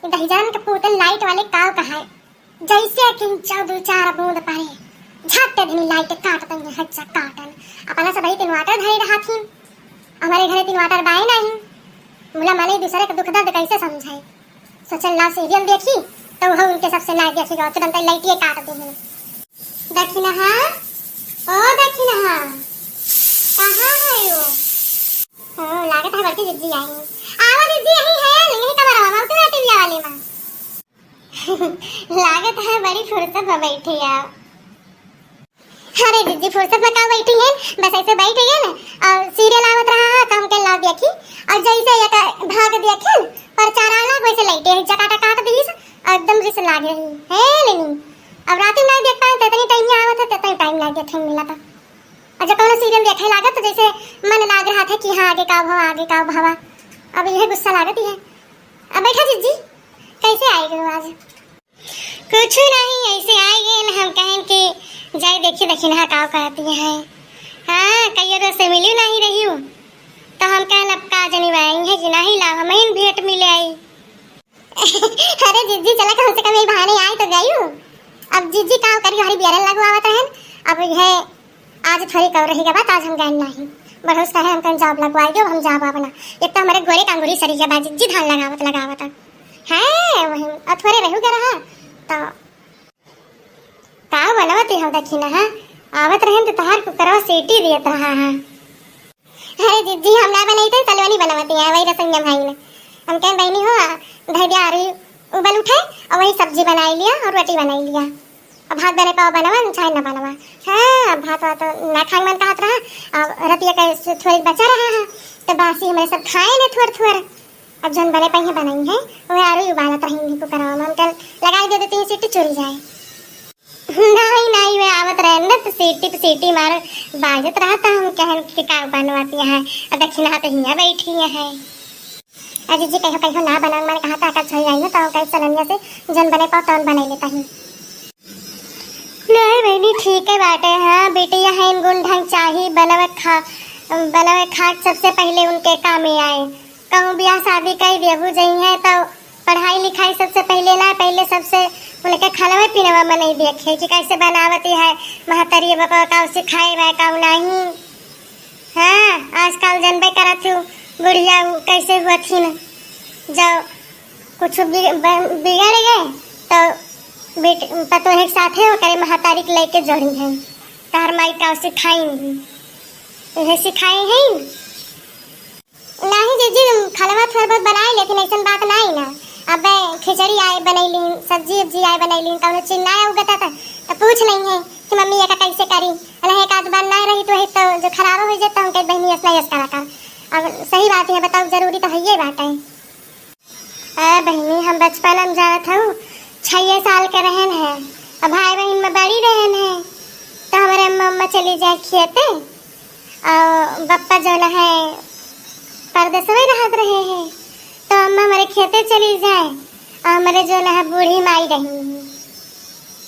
दहीजान का पूतन लाइट वाले काव कहा है जैसे कि दो चार बूंद पानी झट धनी लाइट काटतन हच्चा काटन अपना सब ही इन्वर्टर धरे रहा थी हमारे घरे इन्वर्टर बाए नहीं मुला माने दूसरे का दुख दर्द कैसे समझाए सोचल ला सीरियल देखी तो वह उनके सबसे लाइट देखी गो तुरंत लाइट ये काट दी दक्षिणा ओ दक्षिणा कहाँ है वो लागत है बड़की दीदी आई आवा दीदी यही है नहीं कबर आवा तो टीवी वाले में लागत है बड़ी फुर्सत में बैठी है अरे दीदी फुर्सत में कहाँ बैठी है बस ऐसे बैठी है ना और सीरियल आवत रहा तो हम के ला देखी और जैसे ये भाग देखे पर चारा ना वैसे लाइट है जकाटा काट दी एकदम रिस लाग रही है लेनी अब रात में नहीं देख पाए तो इतनी टाइम आवत है तो टाइम लग गया मिला था और जब कौन सीरियल देखे लागत तो जैसे मन लाग रहा था कि हाँ आगे का भावा अब यह गुस्सा लागत ही है अब बैठा जीजी कैसे आएगी आज कुछ नहीं ऐसे आएगी हम कहें कि जाए देखिए दक्षिणा काव करती है हाँ कई रोज से मिली नहीं रही हूँ तो हम कहन अब का जनी आई है कि नहीं ला हमें भेंट मिले आई अरे जीजी चला कम से कम यही बहाने आए तो गई हूँ अब जीजी काव करी हरी बियारन लगवावत है अब यह आज थोड़ी कव रहेगा बात आज हम गए नहीं बरस कहे हम कहीं जॉब लगवाई दो हम जॉब अपना एक तो हमारे गोरे कांगुरी शरीर के बाद जी धान लगावत है वही अथवरे रहू के रहा तो का बनवती हो दक्षिणा हां आवत रहे तो तहार कुकरवा सीटी दियत रहा है अरे दीदी हम ना बनाई तो तलवानी बनवती है वही रसंग भाई ने हम कह बहनी हो धैर्य आ रही उबल उठे और वही सब्जी बनाई लिया और रोटी बनाई लिया अब भात बने पाव बनवा चाहे न बनवा हाँ भात तो ना खाए मन कहत रहा अब रतिया का थोड़ी बचा रहा है तो बासी हमारे सब खाए ने थोड़ अब जन बने पहिए बनाई है वो आरू उबालत रहेंगे कुकर में कल लगाई दे देती सीटी चुरी जाए नहीं वे आवत रहे न तो सीटी मार बाजत रहा था हम कहन के का बनवाती है दक्षिणा तो हिया बैठी है अजी जी कहो ना बना मैंने कहा था कब छई आई ना तो कई चलनिया से जन बने पाव तौन बनाई लेता ही नहीं बहनी ठीक है बाटे हाँ बेटिया है गुण ढंग चाहिए बनवे खा सबसे पहले उनके काम में आए कहूँ ब्याह शादी कई देबू जई है तो पढ़ाई लिखाई सबसे पहले ना पहले सबसे उनके खाना पीना में नहीं देखे कि कैसे बनावती है महतरी बाबा का सिखाए वह का नहीं हाँ आजकल जनबे करत हूँ बुढ़िया कैसे हुआ थी न जब कुछ बिगड़ गए तो बेटे पतो एक साथ है वो करे महतारी के लेके जोड़ी है तार माई का सिखाएंगी यह सिखाए हैं नहीं जीजी खाना थोड़ा बहुत बनाए लेकिन ऐसा बात नहीं ना अब खिचड़ी आए बनैली सब्जी उब्जी आए बनैली कौन चीज ना उगता था तो पूछ नहीं है कि मम्मी ये कैसे करी अरे एक आध बार ना रही तो जो खराब हो जाता उनके बहनी ऐसा करा कर अब सही बात है बताओ जरूरी तो है ये बात है बहनी हम बचपन में जात हूँ 6 साल के रहन है अब भाई बहन में बड़ी रहन है तो हमारे मम्मा चली जाए खेते और बप्पा जो है परदेश में रहत रहे हैं तो अम्मा हमारे खेते चली जाए और हमारे जो है बूढ़ी माई रही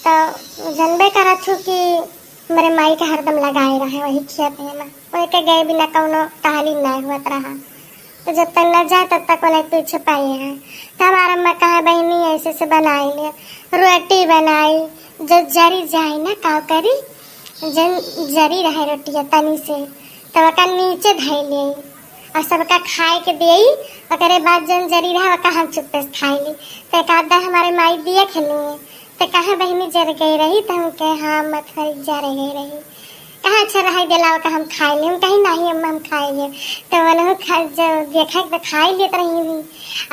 तो जनबे करत हूँ कि मेरे माई के हरदम लगाए रहे वही खेत में वही के गए बिना कौनो तालीम नहीं हुआ रहा तो जब तक न जाए तब तक वो पीछे पाए हैं तो हमारा अम्मा कहा बहनी ऐसे से बनाई लिया रोटी बनाई जो जरी जाए ना काव करी जन जरी रहे रोटिया तनी से तब का नीचे धै ले और सबका खाए के दे और बाद जन जरी रहा वह हम चुपे से खाई ली तो एक आधा हमारे माई दिए खेलूँगे तो कहा बहनी जर गई रही तो हम कहे हाँ मत खरीद जा रही कहाँ अच्छा रहा दिलाओ तो हम खाए ले हम कहीं नहीं अम्मा हम खाएंगे तो मैंने जब देखा तो खाई लेते रही हूँ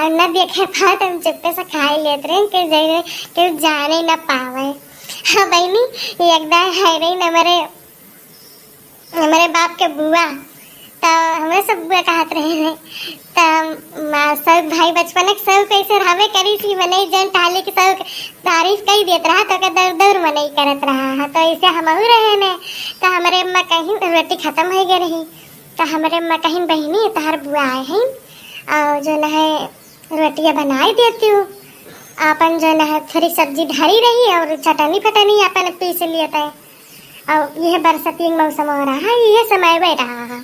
और न देखे पा तो हम चुपे से खाई लेते रहे कि जाने न पावे हाँ बहनी एकदम है रही न हमारे बाप के बुआ तो हमें सब बुआ कहत रहे हैं तो सब भाई बचपन सब कैसे रहे करी थी मने जन टाले की सब तारीफ कही देत रहा तो दर दर मने करत रहा तो ऐसे हम रहे ने तो हमारे अम्मा कहीं रोटी खत्म हो गई रही तो हमारे अम्मा कहीं बहनी तार बुआ आए हैं और जो है रोटियाँ बनाई देती हूँ अपन जो है थोड़ी सब्जी ढरी रही और चटनी फटनी अपन पीस लिया था और यह बरसाती मौसम हो रहा है यह समय बैठ रहा है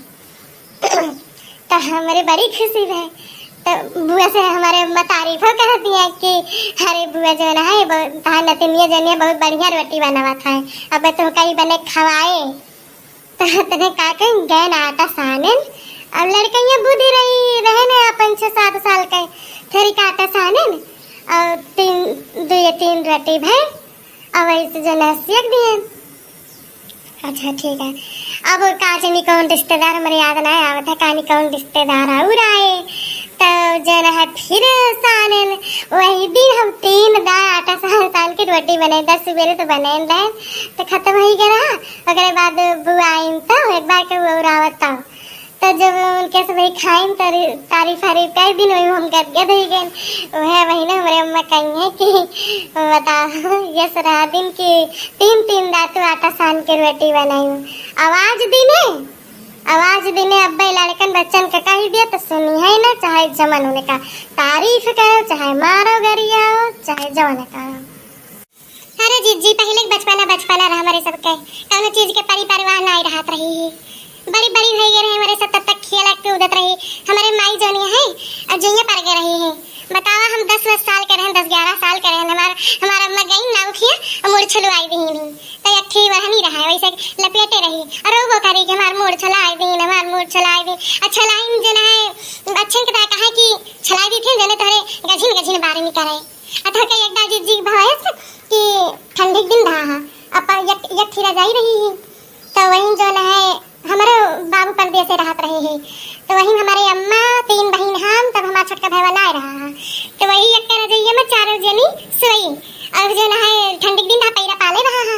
तो हमारे बड़ी खुशी है तो बुआ से हमारे अम्मा तारीफ करती है कि अरे बुआ जो है बहुत नतनिया जनिया बहुत बढ़िया रोटी बनावत है, अब तो कई बने खवाए तो तने का कहीं गए ना आटा सानन। अब लड़कियां बुद्धि रही रहे ना अपन 6-7 साल के थोड़ी का आटा सानन और 3 रोटी भाई अब ऐसे जो नसीक दिए। अच्छा ठीक है। अब काजनी कौन रिश्तेदार हमारे याद ना आवत है, कहानी कौन रिश्तेदार और आए तो जो है फिर सानन वही दिन हम 3 दाल आटा सान की रोटी बनाए 10 सवेरे तो बनाए दाल तो खत्म हो गया। अगर बाद बुआ आई तो एक बार के वो आवत तो जब उनके सब खाइन तारीफ कई दिन वही हम कर गए वही ना हमारे अम्मा कही है कि बताओ ये सारा दिन की 3 दातु आटा सान के रोटी बनाई आवाज दिने अब्बे लड़कन बच्चन का कही दिया तो सुनी है ना, चाहे जमन होने का तारीफ करो चाहे मारो गरिया चाहे जमन करो। अरे जीजी पहले बचपना रहा हमारे सबके कौनो चीज के परिवार नहीं रहत रही बड़ी हो गए रहे हमारे सब तब तक खेला के उदत रही हमारे माई जोनी है और जोइया पर गए रही है। बतावा हम 10 साल के रहे 10-11 साल के रहे हमारा अम्मा गई ना उठिया और मोड़ छुलवाई दी नहीं तो अट्ठी वह नहीं रहा वैसे लपेटे रही और वो करी कि हमार मोड़ छुलाई दी अच्छा लाइन जन है अच्छे के कहा कि छलाई दी थी जने तोरे गझिन बारे में करे अथा के एक दादी जी भैंस कि ठंडी दिन रहा अपा एक थी रजाई रही है तो वही जो है हमारे बाबू परदेश से रहत रहे हैं तो वही हमारे अम्मा 3 बहन हम तब हमारा छोटका भाई ना रहा तो वही एक रजाइया में 4 जनी सोई और जो है ठंडी दिन रहा पैरा पाले रहा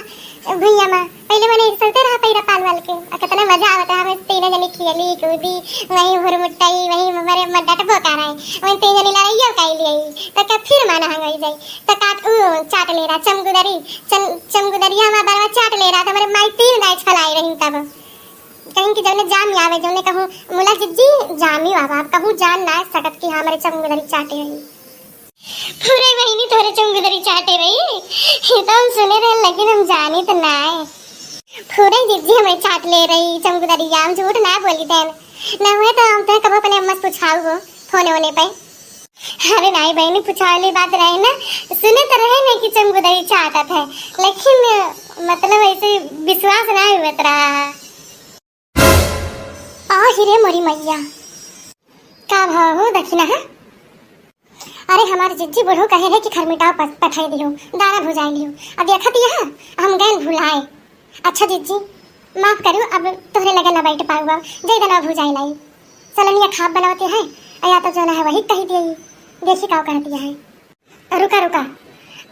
भैया में पहले मैंने सोते रहा पैरा पाल वाल के कितना मजा आवता है। 3 जनी खेली कूदी वही हुरमुटाई वही हमारे अम्मा डटबो कर रहे वही 3 जनी लड़ाइया काई ली तो कब फिर माना हंगाई जाई तो काट चाट ले रहा चमगुदरिया में बार चाट ले रहा था हमारे माई 3 दाई फलाई रही तब कहीं कि जौने जाम आवे जौने कहूँ मुला जिज्जी जामी बाबा आप कहूँ जान ना सकत कि हमारे चमगुदरी चाटे रही पूरे महीने तोरे चमगुदरी चाटे रही तो हम सुने रहे लेकिन हम जानी तो ना है पूरे जिज्जी हमें चाट ले रही चमगुदरी जाम झूठ ना बोली देन ना हुए तो हम तो कब अपने अम्मा से पूछाओ हो फोने होने पे। अरे नहीं बहनी पूछा वाली बात रहे ना सुने तो रहे ना कि चमगुदरी चाटत है लेकिन मतलब ऐसे विश्वास ना हुआ रहा। हिरे मोरी मैया का भाव हो दक्षिणा है। अरे हमारे जिज्जी बुढ़ो कहे रहे कि खरमिटाओ पठाई दियो दाना भुजाई लियो अब देखत यहाँ हम गए भुलाए। अच्छा जिज्जी माफ करो अब तोहरे लगे ना बैठ पाऊंगा जय दाना भुजाई लाई सलनिया खाप बनाते हैं या तो जो है वही कही दी देखी का कहती है। रुका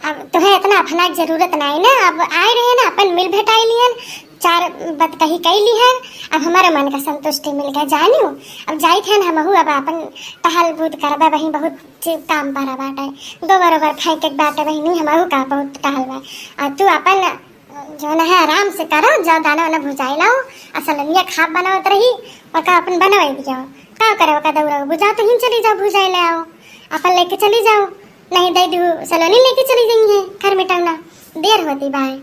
अब तुम्हें इतना अपना जरूरत नहीं ना अब आए रहे ना अपन मिल भेटाई लियन 4 बात कही कई ली है अब हमारे मन का संतुष्टि मिल गया जानियो अब जाई थे हम अब अपन टहल बूद करबा वही बहुत काम पारा बाटे 2 बरोबर फेंक एक बाटे वही नहीं हम का बहुत टहल बा और तू अपन जो ना है आराम से करो जाओ दाना वाना भुजाई लाओ असल ये खाप बनावत रही और का अपन बनवाई दियो का करो का दौड़ा बुझा तो ही चली जाओ भुजाई ले आओ अपन लेके चली जाओ नहीं दे दू सलोनी लेके चली गई है घर मिटाना देर होती भाई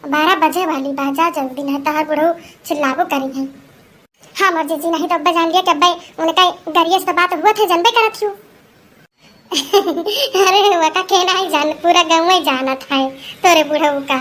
12 बजे वाली बाजा जल्दी नहीं तो हर बुढ़ो चिल्लाबो करी है। हाँ मर्जी जी नहीं तो अब्बा जान लिया कि अब्बा उनका गरिया से बात हुआ था जानबे करत हूँ। अरे हुआ का कहना ही जान पूरा गाँव में जाना था तोरे बुढ़ो का